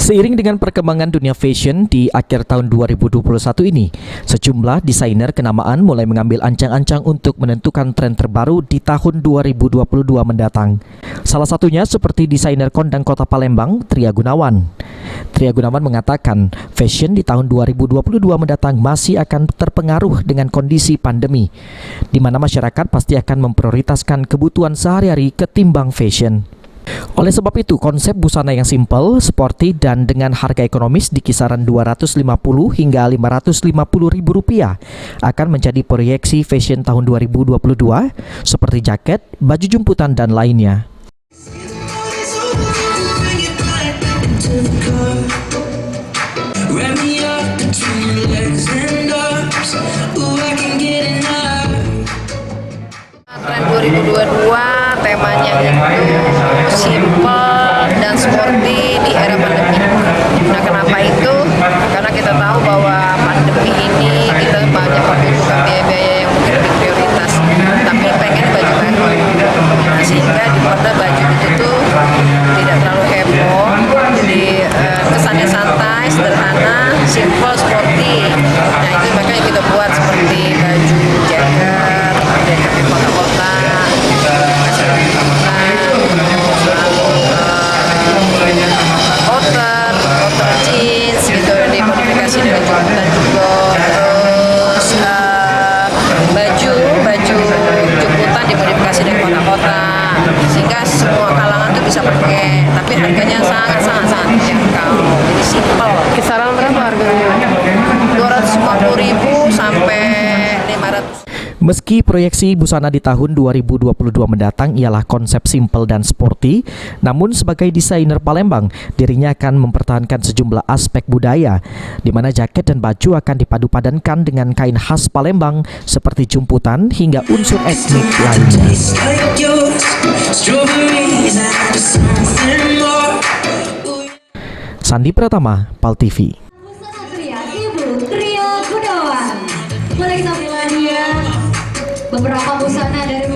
Seiring dengan perkembangan dunia fashion di akhir tahun 2021 ini, sejumlah desainer kenamaan mulai mengambil ancang-ancang untuk menentukan tren terbaru di tahun 2022 mendatang. Salah satunya seperti desainer kondang Kota Palembang, Tria Gunawan. Tria Gunawan mengatakan, fashion di tahun 2022 mendatang masih akan terpengaruh dengan kondisi pandemi, di mana masyarakat pasti akan memprioritaskan kebutuhan sehari-hari ketimbang fashion. Oleh sebab itu, konsep busana yang simpel, sporty, dan dengan harga ekonomis di kisaran 250 hingga 550 ribu rupiah akan menjadi proyeksi fashion tahun 2022 seperti jaket, baju jumputan, dan lainnya. Tren 2022 temanya itu simple dan sporty di era pandemi. Nah, kenapa itu? Karena kita tahu bahwa pandemi ini kita banyak membutuhkan biaya-biaya yang mungkin lebih prioritas, tapi pengen baju baru. Nah, sehingga dibuatlah baju itu tuh tidak terlalu heboh, jadi kesannya santai, sederhana, simple, sporty. Nah, itu makanya kita buat seperti baju jaket di kota-kota, outer jeans gitu, dimodifikasi dengan jumputan juga, terus baju jumputan dimodifikasi dengan kota-kota, sehingga semua kalangan tuh bisa pakai, tapi harganya sangat terjangkau, jadi simple. Kisaran berapa harganya? 250.000 sampai 500. Meski proyeksi busana di tahun 2022 mendatang ialah konsep simple dan sporty, namun sebagai desainer Palembang, dirinya akan mempertahankan sejumlah aspek budaya, di mana jaket dan baju akan dipadu-padankan dengan kain khas Palembang seperti jumputan hingga unsur etnik lainnya. Sandi Pratama, PAL TV. Ibu Tria Gunawan. Boleh kita pilih dia beberapa busana dari